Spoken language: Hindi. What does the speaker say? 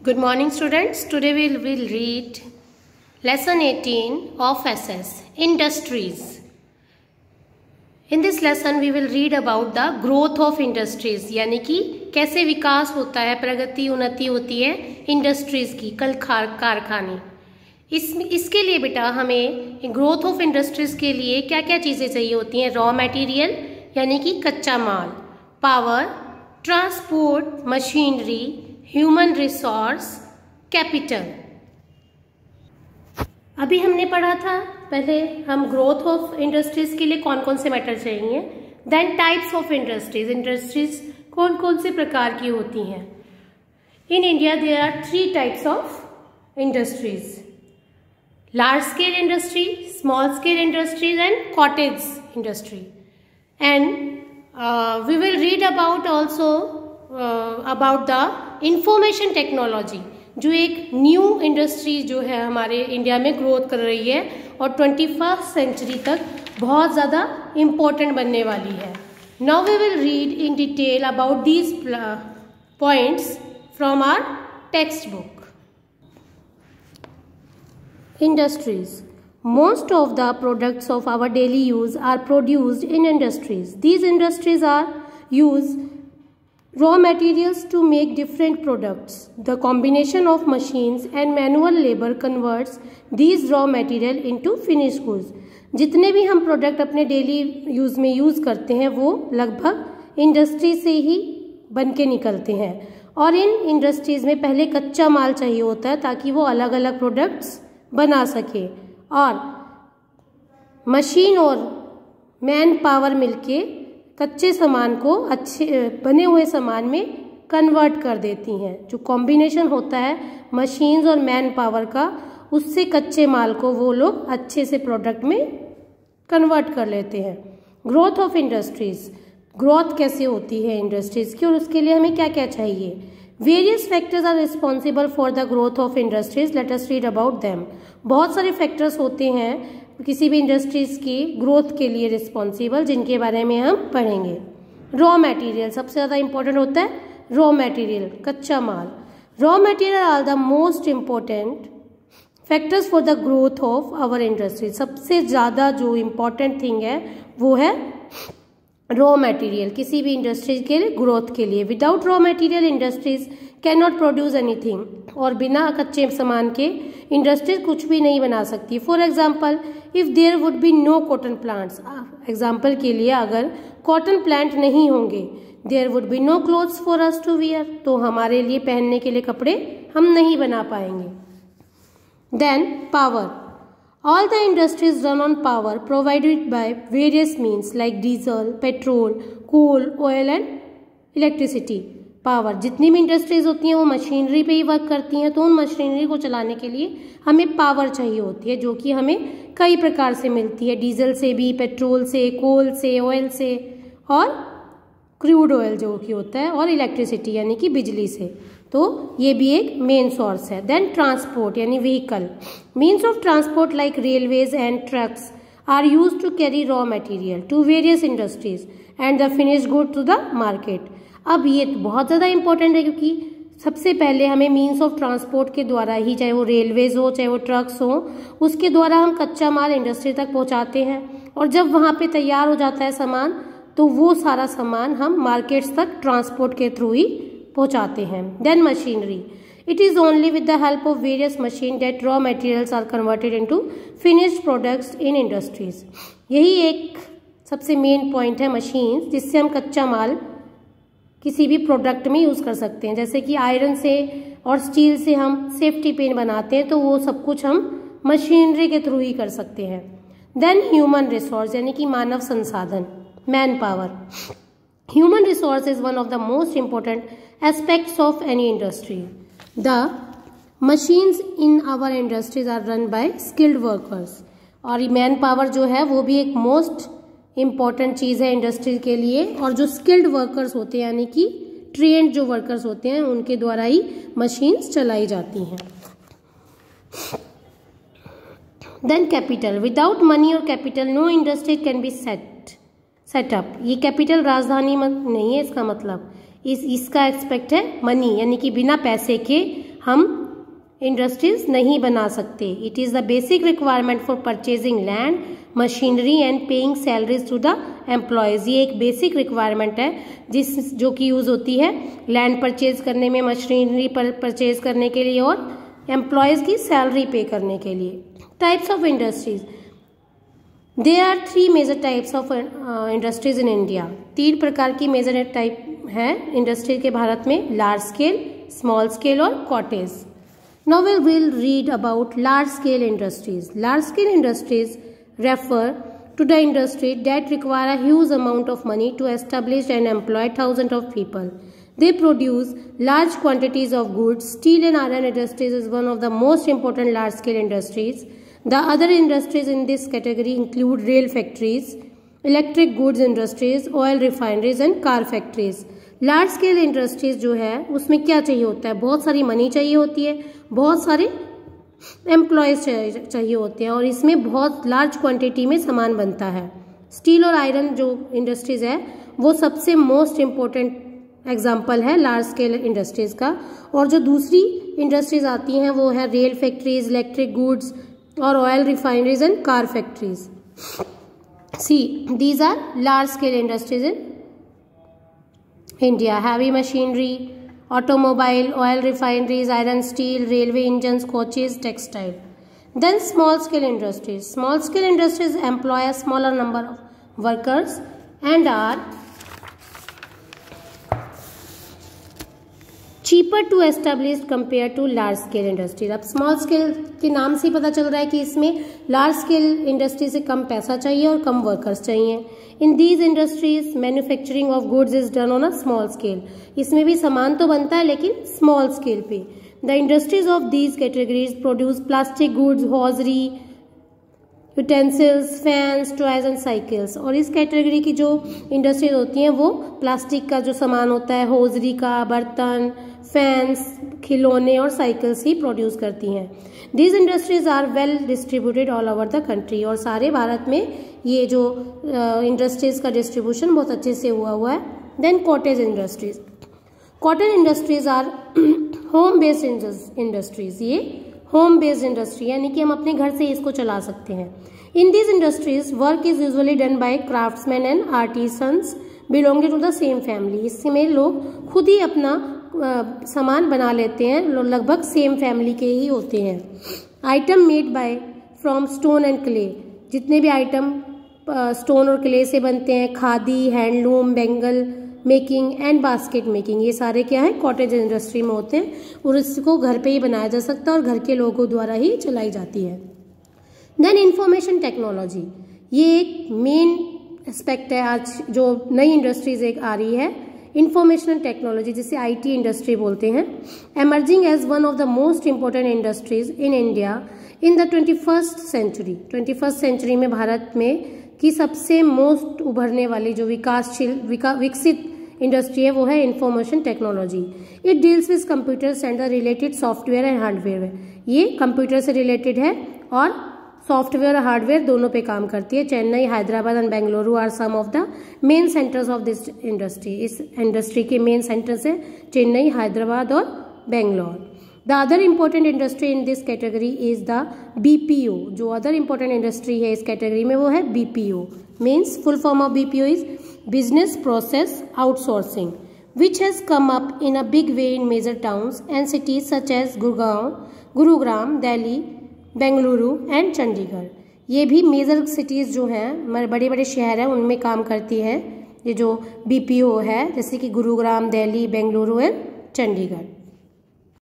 Good morning students. Today we will read lesson 18 of SS Industries. In this lesson we will read about the growth of industries, यानी कि कैसे विकास होता है, प्रगति उन्नति होती है इंडस्ट्रीज की, कल कारखाने। इसके लिए बेटा हमें ग्रोथ ऑफ इंडस्ट्रीज के लिए क्या क्या चीज़ें चाहिए होती हैं? रॉ मटेरियल यानी कि कच्चा माल, power, transport, machinery, human resource, capital. अभी हमने पढ़ा था, पहले हम ग्रोथ ऑफ इंडस्ट्रीज के लिए कौन कौन से मैटर चाहिए, then types of industries, industries कौन कौन से प्रकार की होती हैं। In India there are 3 types of industries: large scale industry, small scale industries and cottage industry. And we will read about also about the information technology, जो एक न्यू इंडस्ट्री जो है हमारे इंडिया में ग्रोथ कर रही है और 21st सेंचुरी तक बहुत ज़्यादा इम्पोर्टेंट बनने वाली है। Now we will read in detail about these points from our text book. Industries: most of the products of our daily use are produced in industries. These industries are use raw materials to make different products. The combination of machines and manual labor converts these raw material into finished goods. जितने भी हम प्रोडक्ट अपने डेली यूज़ में यूज़ करते हैं वो लगभग इंडस्ट्री से ही बन के निकलते हैं, और इन इंडस्ट्रीज़ में पहले कच्चा माल चाहिए होता है ताकि वो अलग अलग प्रोडक्ट्स बना सके, और मशीन और मैन पावर मिलके कच्चे सामान को अच्छे बने हुए सामान में कन्वर्ट कर देती हैं। जो कॉम्बिनेशन होता है मशीन्स और मैन पावर का, उससे कच्चे माल को वो लोग अच्छे से प्रोडक्ट में कन्वर्ट कर लेते हैं। ग्रोथ ऑफ इंडस्ट्रीज: ग्रोथ कैसे होती है इंडस्ट्रीज की और उसके लिए हमें क्या क्या चाहिए? Various factors are responsible for the growth of industries, let us read about them. बहुत सारे फैक्टर्स होते हैं किसी भी इंडस्ट्रीज की ग्रोथ के लिए रिस्पॉन्सिबल, जिनके बारे में हम पढ़ेंगे। रॉ मटेरियल सबसे ज़्यादा इंपॉर्टेंट होता है, रॉ मटेरियल कच्चा माल। Raw material are the most important factors for the growth of our industries. सबसे ज़्यादा जो इम्पोर्टेंट थिंग है वो है रॉ मटेरियल किसी भी इंडस्ट्रीज के ग्रोथ के लिए। Without raw material industries can not produce anything, और बिना कच्चे सामान के इंडस्ट्रीज कुछ भी नहीं बना सकती। For example, if there would be no cotton plants, example के लिए अगर कॉटन प्लांट नहीं होंगे, there would be no clothes for us to wear, तो हमारे लिए पहनने के लिए कपड़े हम नहीं बना पाएंगे। Then power: all the industries run on power provided by various means like diesel, petrol, coal, oil and electricity. Power, जितनी भी इंडस्ट्रीज होती हैं वो मशीनरी पे ही वर्क करती हैं, तो उन मशीनरी को चलाने के लिए हमें पावर चाहिए होती है, जो कि हमें कई प्रकार से मिलती है। डीजल से भी, पेट्रोल से, कोल से, ऑयल से, और क्रूड ऑयल जो कि होता है, और इलेक्ट्रिसिटी यानी कि बिजली से। तो ये भी एक मेन सोर्स है। देन ट्रांसपोर्ट यानी vehicle: means of transport like railways and trucks are use to carry raw material to various industries and the finished good to the market. अब ये बहुत ज़्यादा इंपॉर्टेंट है, क्योंकि सबसे पहले हमें मीन्स ऑफ ट्रांसपोर्ट के द्वारा ही, चाहे वो रेलवेज हो चाहे वो ट्रक्स हो, उसके द्वारा हम कच्चा माल इंडस्ट्री तक पहुंचाते हैं, और जब वहाँ पे तैयार हो जाता है सामान तो वो सारा सामान हम मार्केट्स तक ट्रांसपोर्ट के थ्रू ही पहुंचाते हैं। Then machinery: it is only with the help of various machine that raw materials are converted into finished products in industries. यही एक सबसे मेन पॉइंट है, मशीन, जिससे हम कच्चा माल किसी भी प्रोडक्ट में यूज़ कर सकते हैं। जैसे कि आयरन से और स्टील से हम सेफ्टी पिन बनाते हैं, तो वो सब कुछ हम मशीनरी के थ्रू ही कर सकते हैं। देन ह्यूमन रिसोर्स यानी कि मानव संसाधन, man power: human resource is one of the most important aspects of any industry. The machines in our industries are run by skilled workers. और मैन पावर जो है वो भी एक मोस्ट इम्पॉर्टेंट चीज़ है इंडस्ट्री के लिए, और जो स्किल्ड वर्कर्स होते हैं यानी कि ट्रेंड जो वर्कर्स होते हैं उनके द्वारा ही मशीन्स चलाई जाती हैं. देन कैपिटल: विदाउट मनी और capital know industry can be set up. ये कैपिटल राजधानी नहीं है, इसका मतलब इसका एक्सपेक्ट है मनी, यानी कि बिना पैसे के हम इंडस्ट्रीज नहीं बना सकते। It is the basic requirement for purchasing land, machinery and paying salaries to the employees. ये एक बेसिक रिक्वायरमेंट है जो कि यूज़ होती है लैंड परचेज करने में, मशीनरी परचेज करने के लिए और एम्प्लॉयज़ की सैलरी पे करने के लिए। Types of industries, there are 3 major types of industries in India. 3 प्रकार की मेजर टाइप है इंडस्ट्री के भारत में, लार्ज स्केल, स्मॉल स्केल और cottage. Now we will read about large scale industries. Large scale industries refer to the industry that require a huge amount of money to establish and employ thousands of people. They produce large quantities of goods. Steel and iron industries is one of the most important large scale industries. The other industries in this category include rail factories, electric goods industries, oil refineries and car factories. Large scale industries जो है उसमें क्या चाहिए होता है, बहुत सारी मनी चाहिए होती है, बहुत सारे एम्प्लॉयज चाहिए होते हैं और इसमें बहुत लार्ज क्वांटिटी में सामान बनता है। स्टील और आयरन जो इंडस्ट्रीज है वो सबसे मोस्ट इम्पोर्टेंट एग्जांपल है लार्ज स्केल इंडस्ट्रीज का। और जो दूसरी इंडस्ट्रीज आती हैं वो है रेल फैक्ट्रीज, इलेक्ट्रिक गुड्स और oil refineries and car factories. See these are large scale industries in India. Heavy machinery, automobile, oil refineries, iron, steel, railway engines, coaches, textile. Then small scale industries. Small scale industries employ a smaller number of workers and are cheaper to establish compared to large scale industries. अब small scale के नाम से ही पता चल रहा है कि इसमें large scale industry से कम पैसा चाहिए और कम workers चाहिए। In these industries, manufacturing of goods is done on a small scale. इसमें भी सामान तो बनता है लेकिन small scale पे। The industries of these categories produce plastic goods, hosiery, utensils, fans, toys and cycles. और इस कैटेगरी की जो इंडस्ट्रीज होती हैं वो प्लास्टिक का जो सामान होता है, होजरी का, बर्तन, फैंस, खिलौने और साइकिल्स ही प्रोड्यूस करती हैं। These industries are well distributed all over the country. और सारे भारत में ये जो इंडस्ट्रीज का डिस्ट्रीब्यूशन बहुत अच्छे से हुआ है। Then cottage industries. Cottage industries are home based industries. ये होम बेस्ड इंडस्ट्री यानी कि हम अपने घर से इसको चला सकते हैं। In these industries work is usually done by craftsmen and artisans belonging to the same family. इसमें लोग खुद ही अपना सामान बना लेते हैं, लगभग सेम फैमिली के ही होते हैं। Item made by from stone and clay. जितने भी आइटम स्टोन और क्ले से बनते हैं, khadi, handloom, bangle making and basket making, ये सारे क्या है कॉटेज इंडस्ट्री में होते हैं और इसको घर पे ही बनाया जा सकता है और घर के लोगों द्वारा ही चलाई जाती है। देन इंफॉर्मेशन टेक्नोलॉजी, ये एक मेन एस्पेक्ट है आज जो नई इंडस्ट्रीज एक आ रही है। इंफॉर्मेशन टेक्नोलॉजी जिसे आईटी इंडस्ट्री बोलते हैं, emerging as one of the most important industries in India in the 21st century. 21st century में भारत में की सबसे मोस्ट उभरने वाली जो विकसित इंडस्ट्री है वो है information technology. It deals with computers and the related software and hardware. ये कंप्यूटर से रिलेटेड है और सॉफ्टवेयर और हार्डवेयर दोनों पे काम करती है। Chennai, Hyderabad and Bengaluru are some of the main centres of this industry. इस इंडस्ट्री के मेन सेंटर्स है चेन्नई, हैदराबाद और Bangalore. The other important industry in this category is the BPO. जो अदर इम्पोर्टेंट इंडस्ट्री है इस कैटेगरी में वो है BPO. Means full form of BPO is business process outsourcing, which has come up in a big way in major towns and cities such as Gurgaon, Gurugram, Delhi, Bengaluru and Chandigarh. ये भी मेजर सिटीज़ जो हैं, बड़े बड़े शहर हैं, उनमें काम करती है ये जो बीपीओ है, जैसे कि गुरुग्राम, दिल्ली, बेंगलुरु एंड चंडीगढ़।